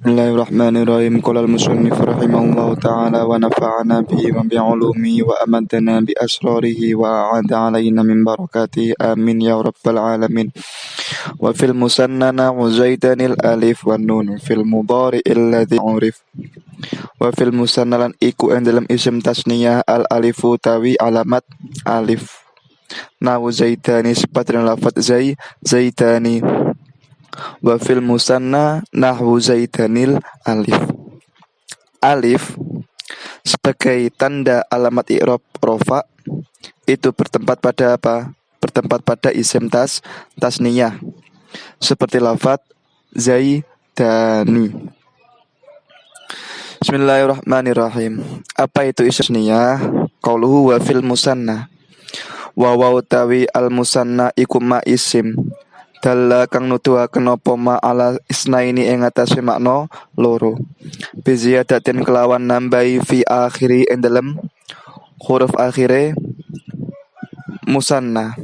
Bismillahirrahmanirrahim. Qala al-musannif rahimahullahu ta'ala wa nafa'ana bihi wa bi'ulumihi wa amadana bi asrarihi wa a'ada alaina min barakatihi amin ya rabbal alamin. Wa fil musanna uzaitanil alif wa nun fil mudhari alladhi urif. Wa fil musanna lan iku ing dalam isim tasniyah al alifu tawi alamat alif. Nahu zaitani sepatran lafat zaitani. Wa fil musanna nahwu zaitanil alif. Alif sebagai tanda alamat i'rab rofa itu bertempat pada apa? Bertempat pada isim tasniyah. Seperti lafat zaitani. Bismillahirrahmanirrahim. Apa itu isim tasniyah? Qauluhu wa fil musanna. Wa tawi al musanna iku ma isim dalla kang nuduhaken apa ma ala isnaini ing atase makna loro. Bi ziyadatin kelawan nambahi fi akhiri ing dalem huruf akhire musanna.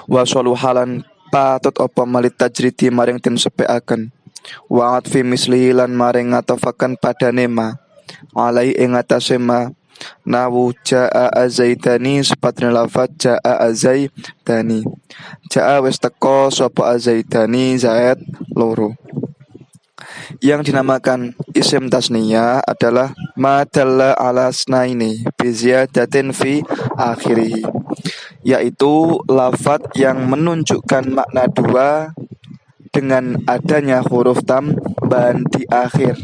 Wa halan patut apa malit tajridi maring den sepekaken. Wa atfi mislihi lan maring ngatofaken padane ma alai ing atase ma. Nawu ja'a azaitani sepatnya lafaz ja'a azaitani. Ja'a wis teko sapa azaitani zaid loro. Yang dinamakan isim tasniyah adalah ma dalla ala snaini bi ziyadatin fi akhirih, yaitu lafaz yang menunjukkan makna dua dengan adanya huruf tambahan di akhir,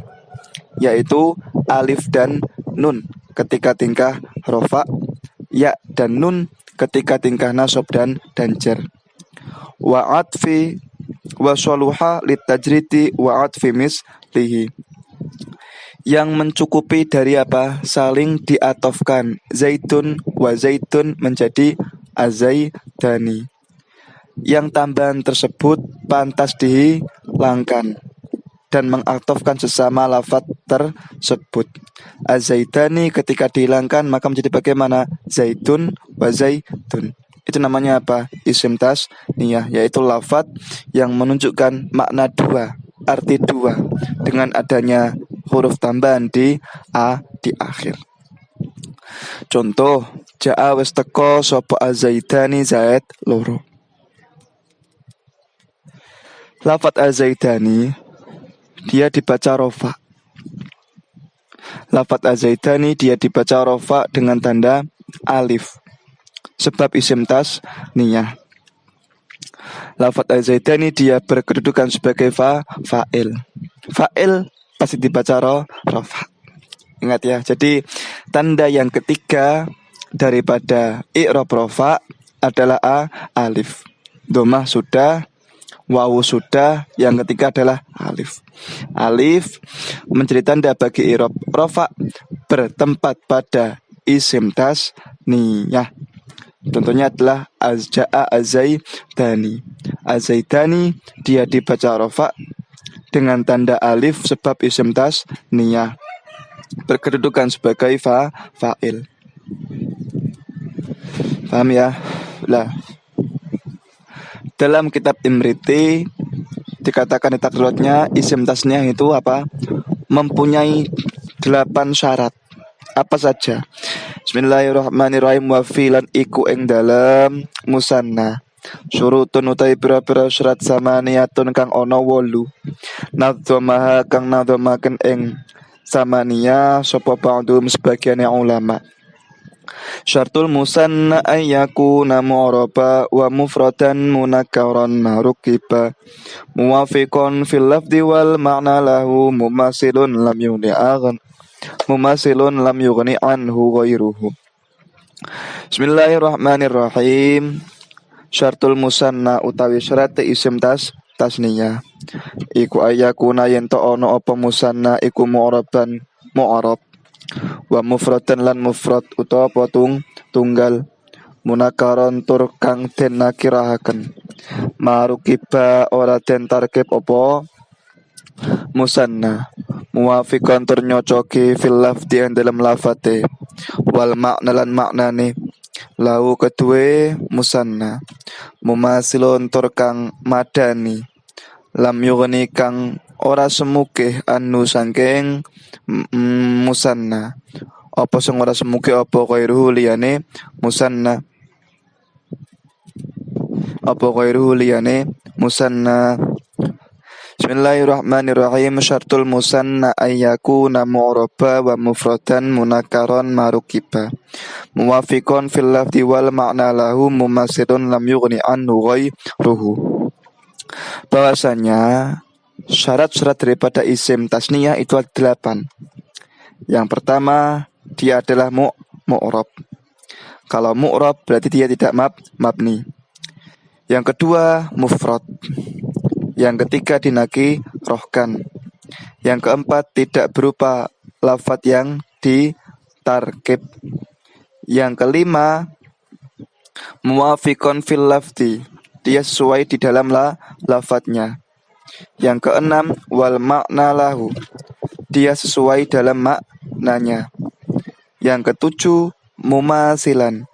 yaitu alif dan nun ketika tingkah rofa, ya dan nun ketika tingkah nasab dan jar. Wa atfi wa shaluha litajriti wa atfi mislihi, yang mencukupi dari apa? Saling diatofkan. Zaitun wa zaitun menjadi azaitani. Yang tambahan tersebut pantas dihilangkan dan mengatofkan sesama lafaz tersebut. Azaitani ketika dihilangkan maka menjadi bagaimana? Zaitun wa zaitun. Itu namanya apa? Isim tasniyah, yaitu lafaz yang menunjukkan makna dua, arti dua dengan adanya huruf tambahan di akhir. Contoh, ja'a wis teko sapa azaitani zaid loro. Lafaz azaitani dia dibaca rofa. Lafaz azaitani dia dibaca rofa dengan tanda alif, sebab isim tasniyah. Lafaz azaitani dia berkedudukan sebagai fa'il. Fa'il pasti dibaca rofa. Ingat ya. Jadi tanda yang ketiga daripada i'rab rofa adalah alif. Domah sudah, wawu sudah, yang ketiga adalah alif. Alif menjadi tanda bagi i'rab rofa bertempat pada isim tasniyah. Contohnya adalah ja'a azaitani. Azaitani dia dibaca rofa dengan tanda alif sebab isim tasniyah, berkedudukan sebagai fa'il. Paham ya? Lah, dalam kitab Imriti dikatakan di takdirnya isim tasniyah itu apa? Mempunyai 8 syarat. Apa saja? Bismillahirrahmanirrahim. Wa filan iku ing dalam musanna syurutun utai pira-pira syarat samaniyatun kang ana 8. Nadzamaha kang nadzamaken ing samaniyah sapa ba'dhum sebagian ulama. Syartul musanna ayyakuna mu'raba wa mufradan munakkaran marukiba muwafiqan fil lafdi wal ma'na lahu mumasilun lam yughni anhu ghairuhu. Bismillahirrahmanirrahim. Syartul musanna utawi syarat isim tasniyah iku ayyakuna yen to ono apa musanna iku mu'raban mu'rab wa mufradan lan mufrad utawa apa tunggal munakaron tur kang den nakirahaken marukiba ora den tarkib apa musanna muwafiqan tur nyocoki fil lafdi ing dalam lafate wal makna lan maknane lahu kedue musanna mumasilun tur kang madani lam yughni kang ora semukih anu sangking musanna. Apa sing ora semukih apa khairuhu liyane musanna. Apa khairuhu liyane musanna. Bismillahirrahmanirrahim. Syartul musanna ayyakuna mu'raba wa mufradan munakaron marukiba muwafiqon fil lafzi wal ma'na lahu mumassirun lam yughni anhu ghairuhu. Bahwasanya syarat-syarat daripada isim tasniyah itu ada 8. Yang pertama, dia adalah mu'rab. Kalau mu'rab berarti dia tidak mabni. Yang kedua, mufrad. Yang ketiga, dinakirohkan. Yang keempat, tidak berupa lafadz yang ditarkib. Yang kelima, muwafiqon fil lafzi. Dia sesuai di dalam lafadznya. Yang keenam, wal makna lahu. Dia sesuai dalam maknanya. Yang ketujuh, mumasilan.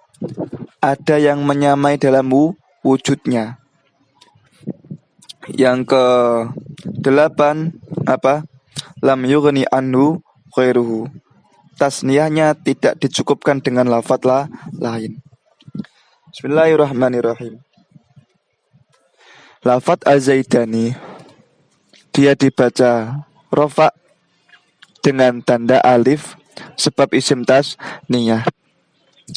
Ada yang menyamai dalam wujudnya. Yang ke-8 apa? Lam yughni anhu khairuhu. Tasniyahnya tidak dicukupkan dengan lafadz lain. Bismillahirrahmanirrahim. Lafadz az-zaidani dia dibaca rofa dengan tanda alif sebab isim tasniyah.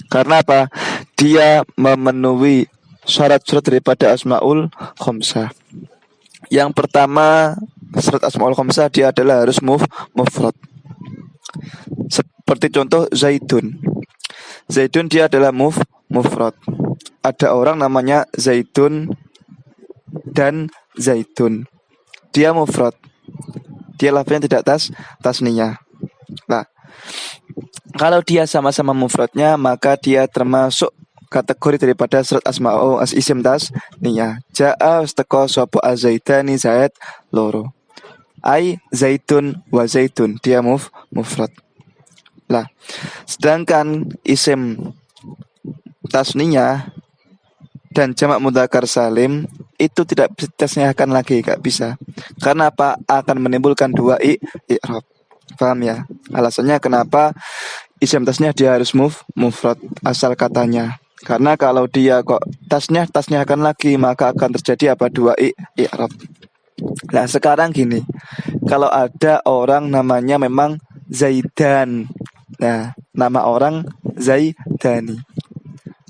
Karena apa? Dia memenuhi syarat-syarat daripada asmaul khamsah. Yang pertama, syarat asmaul khamsah dia adalah harus mufrad. Seperti contoh Zaidun. Zaidun dia adalah mufrad. Ada orang namanya Zaidun dan Zaidun. Dia mufrad. Dia lafaznya tidak tasniyah. Nah, kalau dia sama-sama mufradnya maka dia termasuk kategori daripada syarat asma'u isim tasniyah. Ja'a wastaqo sapa azaitani zaid loro. Ai zaitun wa zaitun dia mufrad. Lah, sedangkan isim tasniyah dan jamak mudzakkar salim itu tidak bisa ditasniyahkan lagi, gak bisa. Karena apa? Akan menimbulkan dua i'rab. Paham ya? Alasannya kenapa isim tasniyah dia harus mufrad asal katanya. Karena kalau dia kok tasniyahkan lagi maka akan terjadi apa? Dua i'rab. Nah, sekarang gini. Kalau ada orang namanya memang Zaidan. Nah, nama orang Zaidani.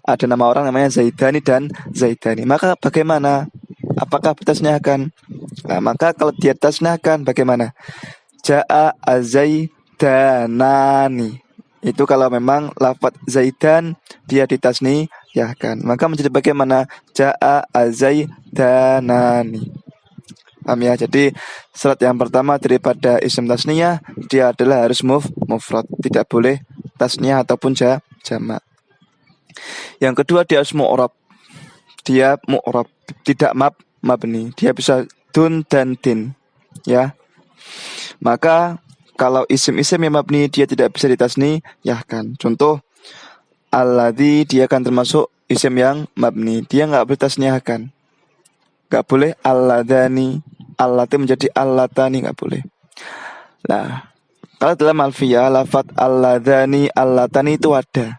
Ada nama orang namanya Zaidani dan Zaidani. Maka bagaimana? Apakah ditasniyahkan? Nah, maka kalau dia tasniyahkan bagaimana? Ja'a azaidanani. Itu kalau memang lafadz Zaidan dia ditasniyahkan. Maka menjadi bagaimana? Ja'a azaidanani. Paham ya? Jadi syarat yang pertama daripada isim tasniyah dia adalah harus mufrad, tidak boleh tasniyah ataupun jamak. Yang kedua dia harus mu'rab. Dia mu'rab, tidak mabni. Dia bisa dun dan din, ya. Maka kalau isim-isim yang mabni dia tidak bisa ditasniyahkan. Contoh alladzi dia akan termasuk isim yang mabni. Dia enggak boleh tasniyahkan. Enggak boleh alladani. Allati menjadi allatani, enggak boleh. Nah, kalau dalam alfiyah lafadz alladani allatani itu ada.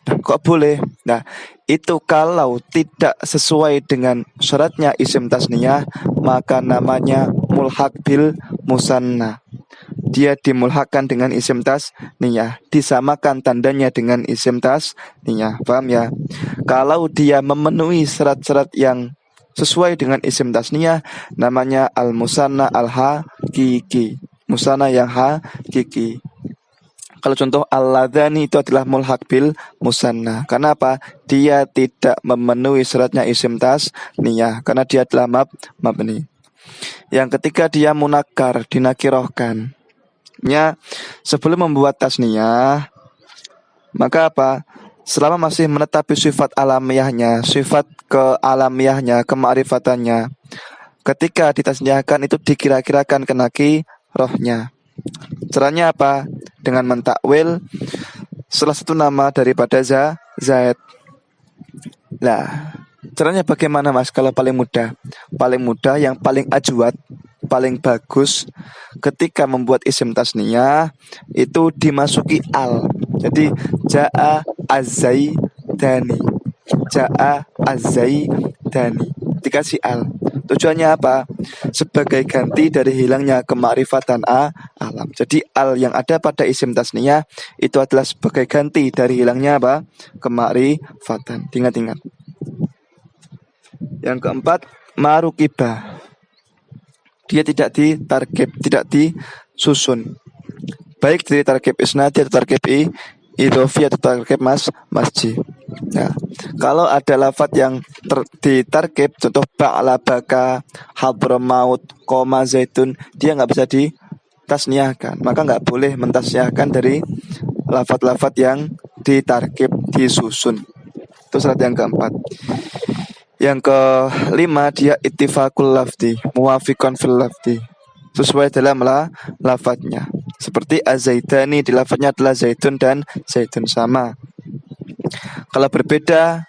Nah, kok boleh? Nah, itu kalau tidak sesuai dengan syaratnya isim tasniyah maka namanya mulhaq bil musanna. Dia dimulhakkan dengan isim tasniyah, disamakan tandanya dengan isim tasniyah. Paham ya? Kalau dia memenuhi syarat-syarat yang sesuai dengan isim tasniyah namanya al-musanna al-haqiqi. Musanna yang haqiqi. Kalau contoh alladzani itu adalah mulhaq bil musanna. Karena apa? Dia tidak memenuhi syaratnya isim tasniyah karena dia adalah mabni. Yang ketiga dia munakkar, dinakirohkan. Ya, sebelum membuat tasniyah maka apa? Selama masih menetapi sifat alamiahnya, sifat kealamiahnya, kema'rifatannya, ketika ditasniyahkan itu dikira-kirakan ke nakirohnya. Caranya apa? Dengan mentakwil salah satu nama daripada Zaid. Nah, Caranya bagaimana Mas? Kalau paling mudah, yang paling ajwad, paling bagus ketika membuat isim tasniyah itu dimasuki al. Jadi jaa az-zaidani, jaa az-zaidani, dikasih al. Tujuannya apa? Sebagai ganti dari hilangnya kemakrifatan alam. Jadi al yang ada pada isim tasniyah itu adalah sebagai ganti dari hilangnya apa? Kemakrifatan. Ingat-ingat. Yang keempat, marukibah. Dia tidak ditarkib, tidak disusun. Baik dari tarkib isnadi atau tarkib idhofi atau tarkib masjid. Nah, kalau ada lafadz yang ditarkib, contoh ba'la baka, hadramaut, koma zaitun, dia nggak bisa ditasniahkan. Maka nggak boleh mentasniahkan dari lafadz-lafadz yang ditarkib, disusun. Itu syarat yang keempat. Yang kelima, dia ittifaqul lafzi, muwafiqan fil lafzi, sesuai dalam lafadznya. Seperti az-zaitani, di lafadznya adalah zaitun dan zaitun, sama. Kalau berbeda,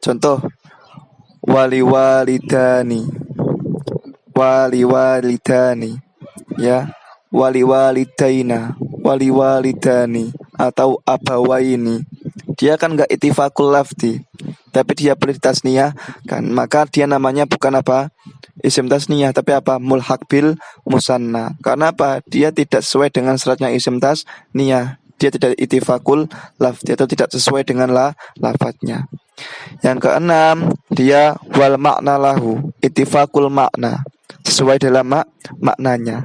contoh wali walidani, ya, wali walidaina, wali walidani, atau abawaini. Dia kan nggak ittifaqul lafzi, tapi dia boleh tasniyah kan, maka dia namanya bukan apa? Isim tasniyah, tapi apa? Mulhaq bil musanna. Karena apa? Dia tidak sesuai dengan syaratnya isim tasniyah. Dia tidak ittifaqul lafzi atau tidak sesuai dengan lafadznya. Yang keenam, dia wal makna lahu, ittifaqul makna, sesuai dalam maknanya.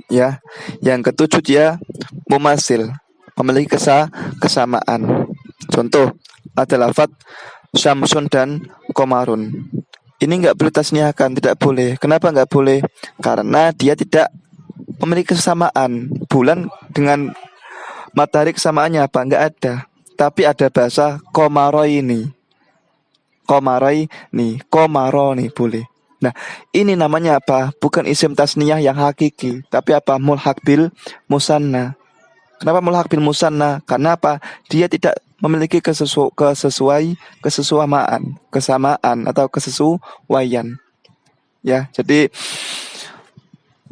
Ya. Yang ketujuh, dia mumasil, memiliki kesamaan. Contoh, ada lafadz syamsun dan komarun. Ini nggak boleh tasniahkan, tidak boleh. Kenapa nggak boleh? Karena dia tidak memiliki kesamaan. Bulan dengan matahari kesamaannya apa? Nggak ada. Tapi ada bahasa komaroini, komaroni boleh. Nah, ini namanya apa? Bukan isim tasniyah yang hakiki, tapi apa? Mulhaq bil musanna. Kenapa mulhaq bil musanna? Karena apa? Dia tidak memiliki kesamaan atau kesesuaian. Ya, jadi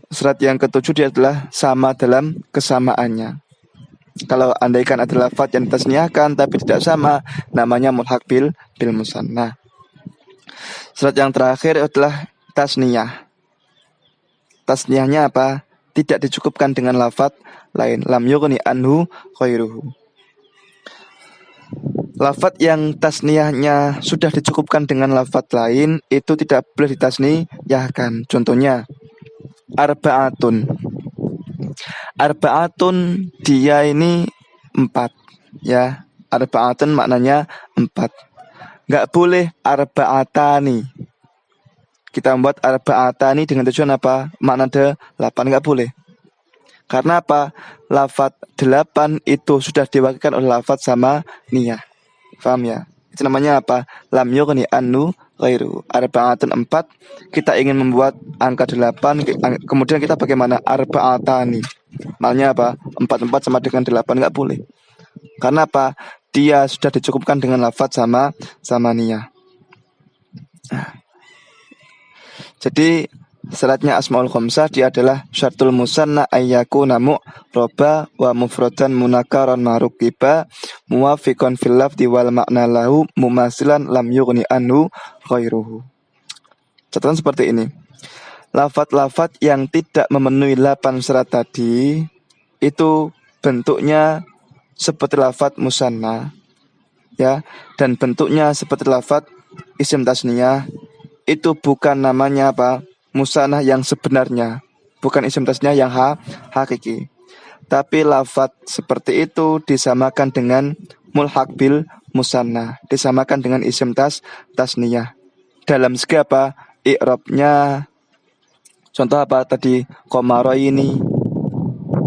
syarat yang ketujuh dia adalah sama dalam kesamaannya. Kalau andaikan ada lafadz yang tasniyahkan tapi tidak sama, namanya mulhaq bil musanna. Syarat yang terakhir adalah tasniyah. Tasniyahnya apa? Tidak dicukupkan dengan lafadz lain. Lam yughni anhu khairuhu. Lafadz yang tasniyahnya sudah dicukupkan dengan lafadz lain itu tidak boleh ditasniyahkan. Contohnya arba'atun. Arba'atun dia ini 4, ya. Arba'atun maknanya 4. Nggak boleh arba'atani. Kita membuat arba'atani dengan tujuan apa? Makna 8, nggak boleh. Karena apa? Lafadz 8 itu sudah diwakilkan oleh lafadz sama niyah. Paham ya? Itu namanya apa? Lam yughni anhu ghairu. Arba'atun 4, kita ingin membuat angka 8, kemudian kita bagaimana? Arba'atani. Maknanya apa? 4 sama dengan 8, nggak boleh. Karena apa? Dia sudah dicukupkan dengan lafadz sama niyah. Jadi syaratnya asmaul khamsah dia adalah syartul musanna ayyakuna mu'raba wa mufradan munakaran marukiba muwafiqan fil lafzi wal makna lahu mumasilan lam yughni anhu khairuhu. Catatan seperti ini. Lafadz-lafadz yang tidak memenuhi 8 syarat tadi itu bentuknya seperti lafadz musanna, ya, dan bentuknya seperti lafadz isim tasniyah. Itu bukan namanya apa? Musanah yang sebenarnya, bukan isim tasniyah yang hakiki. Tapi lafadz seperti itu disamakan dengan mulhaq bil musanna, disamakan dengan isim tasniyah. Dalam segi apa? I'rabnya. Contoh apa tadi? Qamaraini,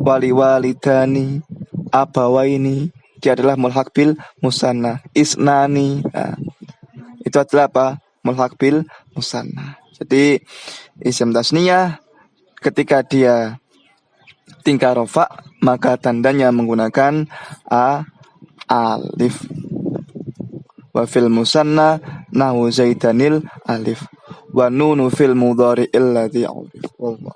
wali walidani, abawaini, dia adalah mulhaq bil musanna. Isnani, nah, itu adalah apa? Mulhaq bil musanna. Jadi isim tasniyah ketika dia tingkah rofa, maka tandanya menggunakan alif. wa fil musanna nahu zaidanil alif wa nunu fil mudhari alladhi urif. Wallah.